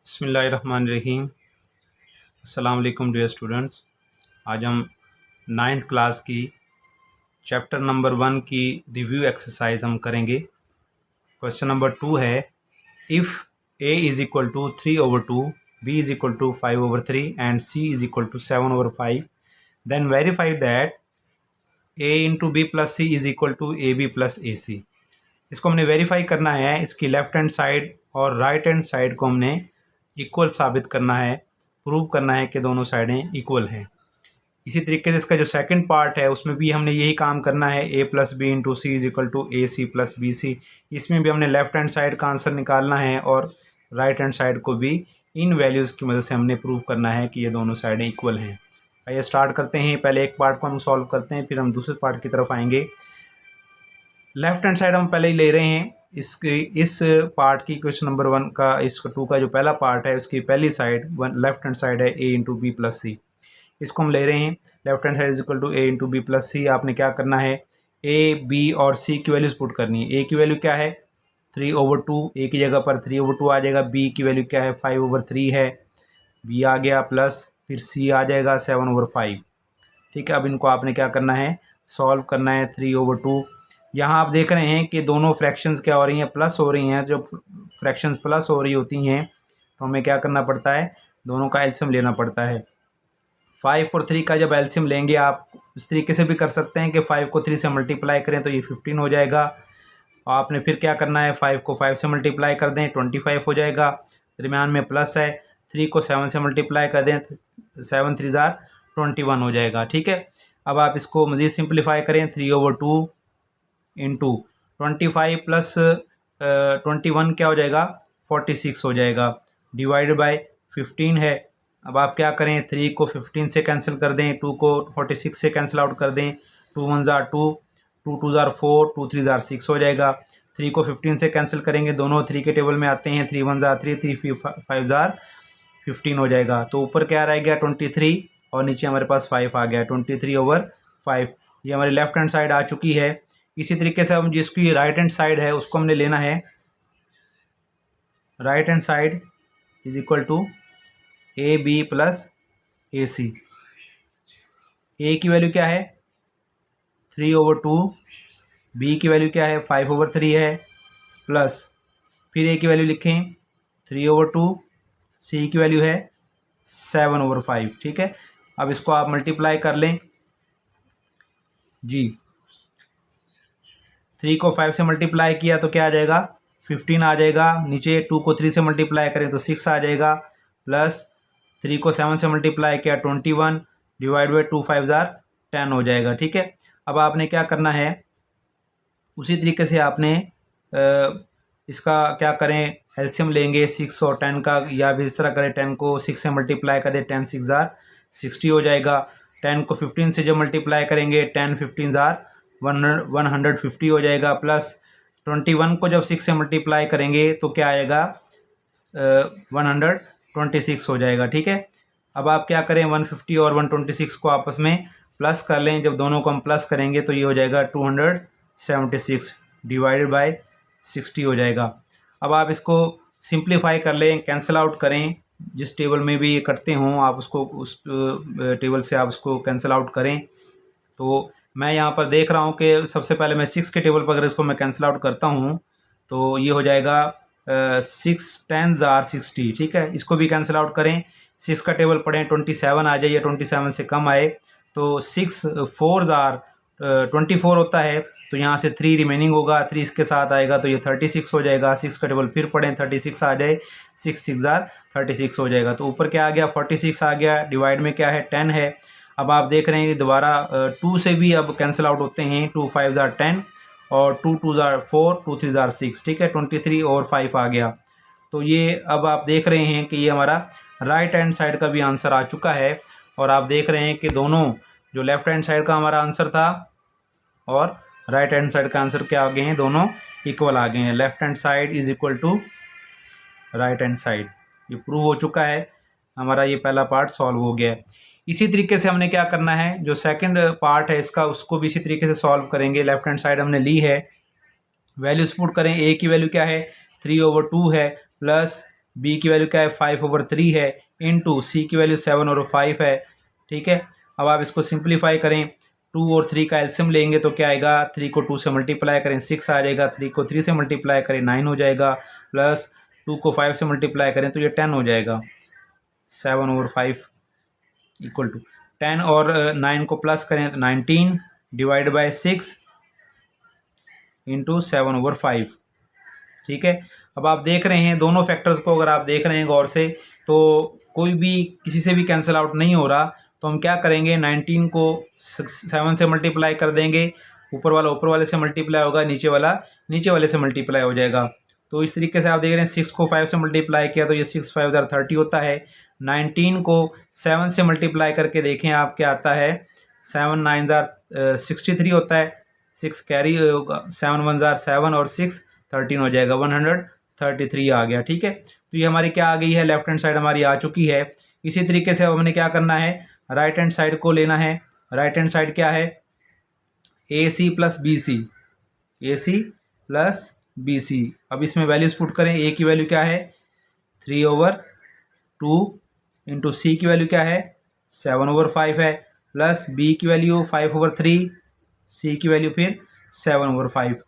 बिस्मिल्लाहिर्रहमानिर्रहीम। अस्सलाम वालेकुम डियर स्टूडेंट्स। आज हम 9th क्लास की चैप्टर नंबर 1 की रिव्यू एक्सरसाइज हम करेंगे। क्वेश्चन नंबर 2 है, if a is equal to 3/2, b is equal to 5/3 and c is equal to 7/5, then verify that a into B plus C is equal to A B plus A C. इसको हमने verify करना है, इसकी left hand side और right hand side को हमने equal साबित करना है, प्रूव करना है कि दोनों साइडें इक्वल हैं। इसी तरीके से इसका जो सेकंड पार्ट है उसमें भी हमने यही काम करना है, a plus B into C is equal to A C plus B C. इसमें भी हमने लेफ्ट हैंड साइड का आंसर निकालना है और राइट हैंड साइड को भी इन वैल्यूज़ की मदद से हमने प्रूव करना है कि ये दोनों साइडें इक्वल हैं। आइए स्टार्ट करते हैं। पहले एक पार्ट को हम सॉल्व करते हैं, फिर हम दूसरे पार्ट की तरफ आएंगे। लेफ्ट हैंड साइड हम पहले ही ले रहे हैं। इस पार्ट की क्वेश्चन नंबर 1 का, इस 2 का जो पहला पार्ट है उसकी पहली साइड लेफ्ट हैंड साइड है a into B plus C. इसको हम ले रहे हैं left hand side is equal to a into B plus C. आपने क्या करना है, a b और c की वैल्यूज पुट करनी है। a की वैल्यू क्या है 3/2, a की जगह पर 3/2 आ जाएगा। b की वैल्यू क्या है 5/3 है, b आ गया, प्लस फिर c आ जाएगा 7/5। ठीक है, अब इनको आपने क्या करना है, सॉल्व करना है। 3/2 यहाँ आप देख रहे हैं कि दोनों फ्रैक्शंस क्या हो रही हैं, प्लस हो रही हैं। जो फ्रैक्शंस प्लस हो रही होती हैं तो हमें क्या करना पड़ता है, दोनों का एलसीएम लेना पड़ता है। 5 और 3 का जब एलसीएम लेंगे, आप इस तरीके से भी कर सकते हैं कि 5 को 3 से मल्टीप्लाई करें तो ये 15 हो जाएगा। आपने फिर क्या करना है, 5 को 5 से मल्टीप्लाई कर दें 25 हो जाएगा। दरम्यान में प्लस है, 3 को 7 से मल्टीप्लाई कर दें 7 3 जार 21 हो जाएगा। ठीक है, अब आप इसको मज़ीद सिंप्लीफाई करें। 3/2 इंटू 25 प्लस 21 क्या हो जाएगा 46 हो जाएगा, डिवाइड बाय 15 है। अब आप क्या करें, 3 को 15 से कैंसिल कर दें, 2 को 46 से कैंसिल आउट कर दें। 2 1 जार 2, 2 2 जार 4, 2 3 जार 6 हो जाएगा। 3 को 15 से कैंसिल करेंगे, दोनों 3 के टेबल में आते हैं। 3 1 जार 3, 3 5 जार 15 हो जाएगा। तो ऊपर क्या रह गया 23 और नीचे हमारे पास 5 आ गया, 23/5। ये हमारी लेफ्ट हैंड साइड आ चुकी है। इसी तरीके से हम जिसकी राइट हैंड साइड है उसको हमने लेना है, right hand side is equal to A B plus A C. A की वैल्यू क्या है 3/2, बी की वैल्यू क्या है 5/3 है, प्लस फिर ए की वैल्यू लिखें 3/2, सी की वैल्यू है 7/5। ठीक है, अब इसको आप मल्टीप्लाई कर लें जी। 3 को 5 से मल्टीप्लाई किया तो क्या आ जाएगा 15 आ जाएगा। नीचे 2 को 3 से मल्टीप्लाई करें तो 6 आ जाएगा, प्लस 3 को 7 से मल्टीप्लाई किया 21, डिवाइड बाई 2 5 जार 10 हो जाएगा। ठीक है, अब आपने क्या करना है, उसी तरीके से आपने इसका क्या करें, एलसीएम लेंगे 6 और 10 का, या भी इस तरह करें 10 को 6 से मल्टीप्लाई कर दें, 10 6 जार 60 हो जाएगा। 10 को 15 से जब मल्टीप्लाई करेंगे 10 15 जार 150 हो जाएगा, प्लस 21 को जब 6 से मल्टीप्लाई करेंगे तो क्या आएगा 126 हो जाएगा। ठीक है, अब आप क्या करें, 150 और 126 को आपस में प्लस कर लें। जब दोनों को हम प्लस करेंगे तो ये हो जाएगा 276 डिवाइडेड बाय 60 हो जाएगा। अब आप इसको सिंप्लीफाई कर लें, कैंसिल आउट करें। जिस टेबल में भी ये करते हों आप उसको उस टेबल से आप उसको कैंसिल आउट करें। तो मैं यहाँ पर देख रहा हूँ कि सबसे पहले मैं 6 के टेबल पर अगर इसको मैं कैंसिल आउट करता हूँ तो ये हो जाएगा 6 10 जार 60। ठीक है, इसको भी कैंसिल आउट करें। 6 का टेबल पढ़ें 27 आ जाए या 27 से कम आए तो 6 4 जार 24 होता है, तो यहाँ से 3 रिमेनिंग होगा, 3 इसके साथ आएगा तो ये 36 हो जाएगा। 6 का टेबल फिर पढ़ें 36 आ जाए, 6 6 जार 36 हो जाएगा। तो ऊपर क्या आ गया 46 आ गया, डिवाइड में क्या है 10 है। अब आप देख रहे हैं कि दोबारा 2 से भी अब कैंसिल आउट होते हैं, 2 5 जार 10 और 2 2 जार 4, 2 3 जार 6। ठीक है, 23 और 5 आ गया। तो ये अब आप देख रहे हैं कि ये हमारा राइट हैंड साइड का भी आंसर आ चुका है। और आप देख रहे हैं कि दोनों, जो लेफ्ट हैंड साइड का हमारा आंसर था और राइट हैंड साइड का आंसर क्या आ गए हैं, दोनों इक्वल आ गए हैं। Left hand side is equal to right hand side, ये प्रूव हो चुका है। हमारा ये पहला पार्ट सॉल्व हो गया है। इसी तरीके से हमने क्या करना है, जो सेकंड पार्ट है इसका उसको भी इसी तरीके से सॉल्व करेंगे। लेफ्ट हैंड साइड हमने ली है, वैल्यूज पुट करें। ए की वैल्यू क्या है 3/2 है, प्लस बी की वैल्यू क्या है 5/3 है, इनटू सी की वैल्यू 7/5 है। ठीक है, अब आप इसको सिंप्लीफाई करें, 2 और 3 का एलसीएम लेंगे तो क्या आएगा, 3 को 2 से मल्टीप्लाई करें 6 आ जाएगा, 3 को 3 से मल्टीप्लाई करें 9 हो जाएगा, प्लस 2 को 5 से मल्टीप्लाई करें तो ये 10 हो जाएगा। 7/5 इक्वल टू 10 और 9 को प्लस करें तो 19 डिवाइड बाय 6 इंटू 7/5। ठीक है, अब आप देख रहे हैं दोनों फैक्टर्स को, अगर आप देख रहे हैं गौर से तो कोई भी किसी से भी कैंसिल आउट नहीं हो रहा, तो हम क्या करेंगे 19 को 7 से मल्टीप्लाई कर देंगे, ऊपर वाला ऊपर वाले से मल्टीप्लाई होगा, नीचे वाला नीचे वाले से मल्टीप्लाई हो जाएगा। तो इस तरीके से आप देख रहे हैं 6 को 5 से मल्टीप्लाई किया तो ये 6 5 30 होता है। 19 को 7 से मल्टीप्लाई करके देखें आप क्या आता है, 7 9 63 होता है, 6 कैरी होगा, 7 1 7 और 6 13 हो जाएगा, 133 आ गया। ठीक है, तो ये हमारी क्या आ गई है, लेफ्ट हैंड साइड हमारी आ चुकी है। इसी तरीके से अब हमने क्या करना है, राइट हैंड साइड को लेना है। राइट हैंड साइड क्या है, ए सी प्लस बी सी, ए सी प्लस बी सी। अब इसमें वैल्यूज पुट करें, ए की वैल्यू क्या है 3/2 इंटू सी की वैल्यू क्या है 7/5 है, प्लस बी की वैल्यू 5/3, सी की वैल्यू फिर 7/5।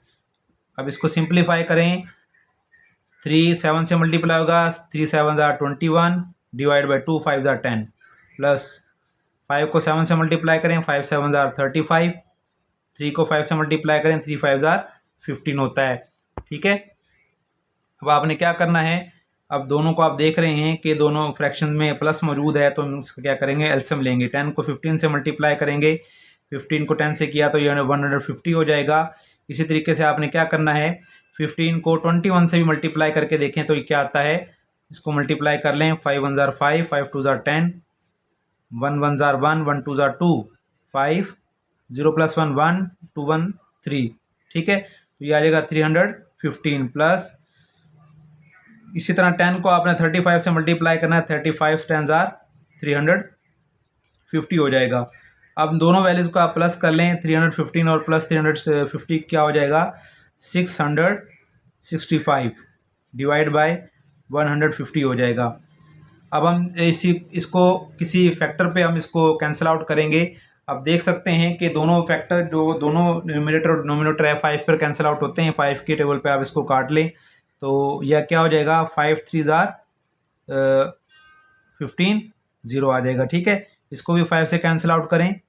अब इसको सिंप्लीफाई करें, 3 7 से मल्टीप्लाई होगा, 3 7 21 डिवाइड बाई 2 5 10, प्लस 5 को 7 से मल्टीप्लाई करें, 5 7 35, 3 को 5 से मल्टीप्लाई करें, 3 5 15 होता है। ठीक है, अब आपने क्या करना है, अब दोनों को आप देख रहे हैं कि दोनों फ्रैक्शन में प्लस मौजूद है, तो हम इसका क्या करेंगे एलसीएम लेंगे। 10 को 15 से मल्टीप्लाई करेंगे, 15 को 10 से किया तो ये 150 हो जाएगा। इसी तरीके से आपने क्या करना है, 15 को 21 से भी मल्टीप्लाई करके देखें तो ये क्या आता है, इसको मल्टीप्लाई कर लें, 5 1 5, 5 2 10, 1 1 1, 1 2 2, 5 0 + 1 1 2 1 3। ठीक है, तो ये आ जाएगा 315, प्लस इसी तरह 10 को आपने 35 से मल्टीप्लाई करना है, 35 10 350 हो जाएगा। अब दोनों वैल्यूज़ को आप प्लस कर लें, 315 और प्लस 350 क्या हो जाएगा 665 डिवाइड बाय 150 हो जाएगा। अब हम इसको किसी फैक्टर पे हम इसको कैंसिल आउट करेंगे। अब देख सकते हैं कि दोनों फैक्टर जो दोनों न्यूमरेटर और डिनोमिनेटर है 5 पर कैंसिल आउट होते हैं। 5 के टेबल पे आप इसको काट लें तो यह क्या हो जाएगा, 5 3 15 0 आ जाएगा। ठीक है, इसको भी 5 से कैंसिल आउट करें,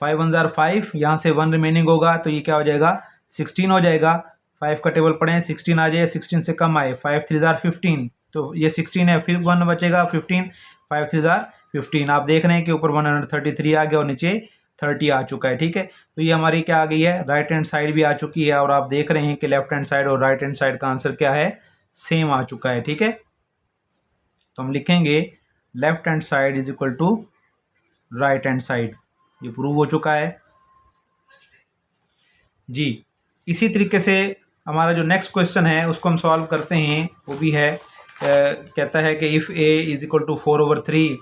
5 1 5, यहाँ से 1 रिमेनिंग होगा तो ये क्या हो जाएगा 16 हो जाएगा। 5 का टेबल पढ़ें, 16 आ जाए, 16 से कम आए, 5 3 15, तो ये 16 है, फिर 1 बचेगा 15, 5 3 15। आप देख रहे हैं कि ऊपर 133 आ गया और नीचे 30 आ चुका है। ठीक है, तो ये हमारी क्या आ गई है, राइट हैंड साइड भी आ चुकी है, और आप देख रहे हैं कि लेफ्ट हैंड साइड और राइट हैंड साइड का आंसर क्या है, सेम आ चुका है। ठीक है, तो हम लिखेंगे left hand side is equal to right hand side, ये प्रूव हो चुका है जी। इसी तरीके से हमारा जो नेक्स्ट क्वेश्चन है उसको हम सॉल्व करते हैं, वो भी है कहता है कि if A is equal to 4/3,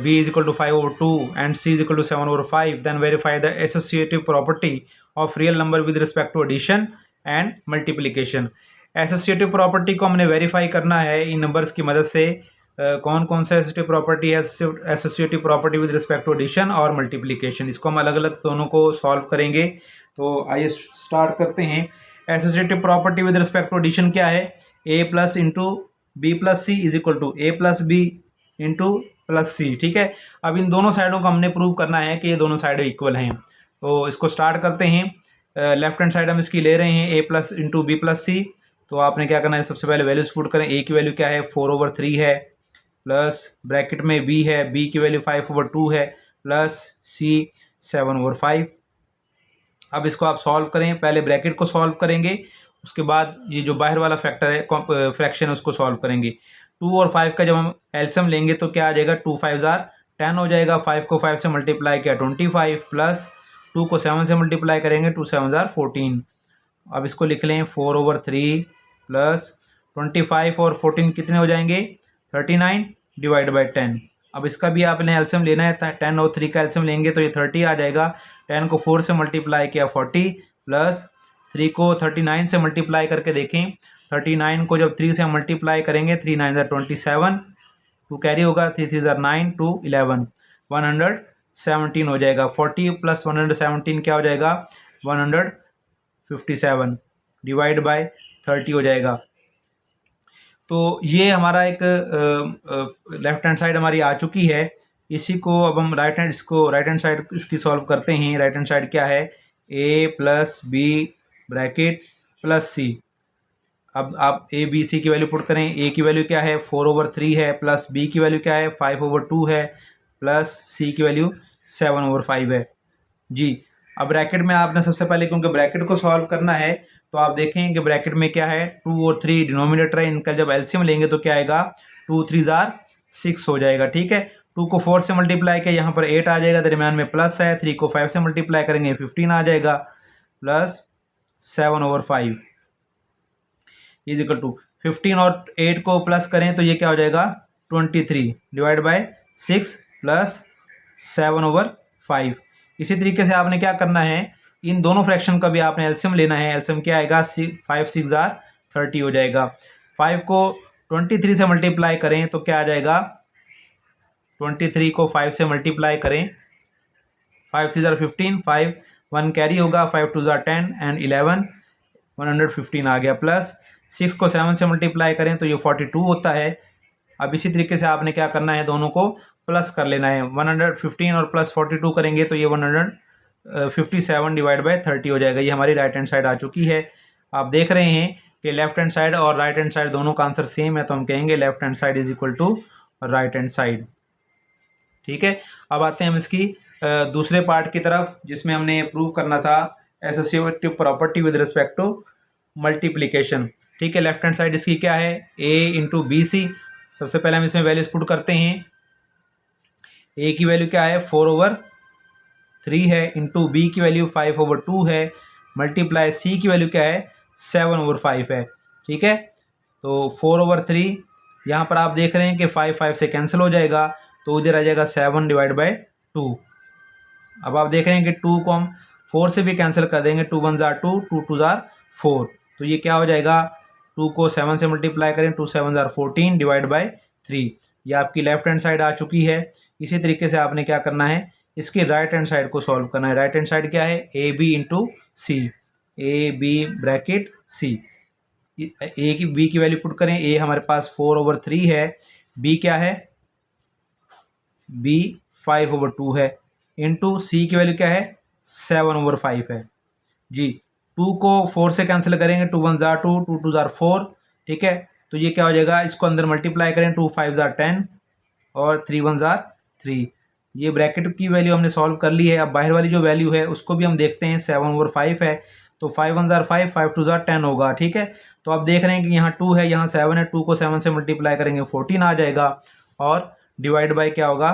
b is equal to 5/2 and c is equal to 7/5, then verify the associative property of real number with respect to addition and multiplication। Associative property को हमने वेरीफाई करना है इन numbers की मदद से। कौन कौन सा एसोसिएटिव प्रॉपर्टी है, associative property with respect to addition और मल्टीप्लिकेशन, इसको हम अलग अलग दोनों को सॉल्व करेंगे। तो आइए स्टार्ट करते हैं। Associative property with respect to addition क्या है, a plus into B plus C is equal to a plus B into plus C. ठीक है, अब इन दोनों साइडों को हमने प्रूव करना है कि ये दोनों साइड इक्वल हैं। तो इसको स्टार्ट करते हैं। लेफ्ट हैंड साइड हम इसकी ले रहे हैं a plus into B plus C. तो आपने क्या करना है, सबसे पहले वैल्यूज पुट करें। a की वैल्यू क्या है 4/3 है, प्लस ब्रैकेट में b है, b की वैल्यू 5/2 है, प्लस c 7/5। अब इसको आप सॉल्व करें, पहले ब्रैकेट को सॉल्व करेंगे, उसके बाद ये जो बाहर वाला फैक्टर है फ्रैक्शन उसको सॉल्व करेंगे। 2 और 5 का जब हम एलसीएम लेंगे तो क्या आ जाएगा, 2 5 10 हो जाएगा। 5 को 5 से मल्टीप्लाई किया 25, प्लस 2 को 7 से मल्टीप्लाई करेंगे, 2 7 14। अब इसको लिख लें 4/3 प्लस 25 और 14 कितने हो जाएंगे 39 डिवाइड बाई 10। अब इसका भी आपने एलसीएम लेना है, 10 और 3 का एलसीएम लेंगे तो ये 30 आ जाएगा। 10 को 4 से मल्टीप्लाई किया 40, प्लस 3 को 39 से मल्टीप्लाई करके देखें 39 को जब 3 से मल्टीप्लाई करेंगे 3 9 ज़ा 27, 2 कैरी होगा, 3 3 ज़ा 9, 2 11, 117 हो जाएगा। 40 प्लस 117 क्या हो जाएगा? 157 डिवाइड बाय 30 हो जाएगा। तो ये हमारा एक लेफ्ट हैंड साइड हमारी आ चुकी है। इसी को अब हम राइट हैंड साइड इसकी सॉल्व करते हैं। राइट हैंड साइड क्या है? a plus B bracket plus C. अब आप ए बी सी की वैल्यू पुट करें। a की वैल्यू क्या है? 4/3 है, प्लस b की वैल्यू क्या है? 5/2 है, प्लस c की वैल्यू 7/5 है जी। अब ब्रैकेट में आपने सबसे पहले, क्योंकि ब्रैकेट को सॉल्व करना है, तो आप देखें कि ब्रैकेट में क्या है? 2 और 3 डिनोमिनेटर है, इनका जब एलसीएम लेंगे तो क्या आएगा? 2 3 ज़ार 6 हो जाएगा। ठीक है, 2 को 4 से मल्टीप्लाई किया, यहाँ पर 8 आ जाएगा, दरम्यान में प्लस है। 3 को 5 से मल्टीप्लाई करेंगे 15 आ जाएगा, प्लस 7/5 इज इक्वल टू 15 और 8 को प्लस करें तो ये क्या हो जाएगा? 23 डिवाइड बाय 6 प्लस 7/5। इसी तरीके से आपने क्या करना है? इन दोनों फ्रैक्शन का भी आपने एलसीएम लेना है। एलसीएम क्या आएगा? 5 6 ज़ार 30 हो जाएगा। 5 को 23 से मल्टीप्लाई करें तो क्या आ जाएगा? 23 को 5 से मल्टीप्लाई करें, 5 3 ज़ार 15, 5 1 कैरी होगा, 5 2 ज़ार 10 एंड 11, 115 आ गया। प्लस 6 को 7 से मल्टीप्लाई करें तो ये 42 होता है। अब इसी तरीके से आपने क्या करना है? दोनों को प्लस कर लेना है। 115 और प्लस 42 करेंगे तो ये 157 डिवाइड बाय 30 हो जाएगा। ये हमारी राइट हैंड साइड आ चुकी है। आप देख रहे हैं कि लेफ्ट हैंड साइड और राइट हैंड साइड दोनों का आंसर सेम है, तो हम कहेंगे left hand side is equal to right hand side. ठीक है, अब आते हैं हम इसकी दूसरे पार्ट की तरफ, जिसमें हमने प्रूव करना था associative property with respect to multiplication. ठीक है, लेफ्ट हैंड साइड इसकी क्या है? a into B C. सबसे पहले हम इसमें वैल्यूज पुट करते हैं। a की वैल्यू क्या है? 4/3 है, इंटू b की वैल्यू 5/2 है, मल्टीप्लाई c की वैल्यू क्या है? 7/5 है। ठीक है, तो 4/3, यहाँ पर आप देख रहे हैं कि 5 5 से कैंसिल हो जाएगा, तो इधर आ जाएगा 7 डिवाइड बाय 2। अब आप देख रहे हैं कि 2 को हम 4 से भी कैंसिल कर देंगे, 2 1 ज़ार 2, 2 2 ज़ार 4, तो ये क्या हो जाएगा? 2 को 7 से मल्टीप्लाई करें, 2 7 ज़ार 14 डिवाइड बाय 3। ये आपकी लेफ्ट हैंड साइड आ चुकी है। इसी तरीके से आपने क्या करना है? इसकी राइट हैंड साइड को सॉल्व करना है। राइट हैंड साइड क्या है? A B into C, A B bracket C. A की बी की वैल्यू पुट करें। ए हमारे पास 4/3 है, बी क्या है? बी 5/2 है, इंटू सी की वैल्यू क्या है? 7/5 है जी। 2 को 4 से कैंसिल करेंगे, 2 1 ज़ार 2, 2 2 ज़ार 4। ठीक है, तो ये क्या हो जाएगा? इसको अंदर मल्टीप्लाई करें, 2 5 ज़ार 10 और 3 1 ज़ार 3। ये ब्रैकेट की वैल्यू हमने सॉल्व कर ली है। अब बाहर वाली जो वैल्यू है उसको भी हम देखते हैं। 7/5 है, तो 5 1 ज़ार 5, 5 2 ज़ार 10 होगा। ठीक है, तो आप देख रहे हैं कि यहाँ 2 है, यहाँ 7 है, 2 को 7 से मल्टीप्लाई करेंगे 14 आ जाएगा, और डिवाइड बाय क्या होगा?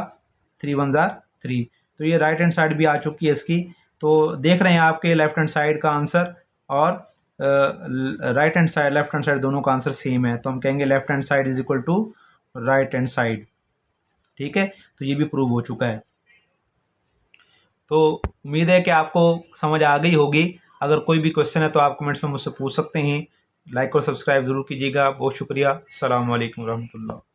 3 1 ज़ार 3। तो ये राइट हैंड साइड भी आ चुकी है इसकी। तो देख रहे हैं आपके लेफ्ट हैंड साइड का आंसर और right hand side, left hand side दोनों का आंसर सेम है, तो हम कहेंगे left hand side is equal to right hand side. ठीक है, तो ये भी प्रूव हो चुका है। तो उम्मीद है कि आपको समझ आ गई होगी। अगर कोई भी क्वेश्चन है तो आप कमेंट्स में मुझसे पूछ सकते हैं। लाइक और सब्सक्राइब जरूर कीजिएगा। बहुत शुक्रिया। अस्सलाम वालेकुम रहमतुल्लाह।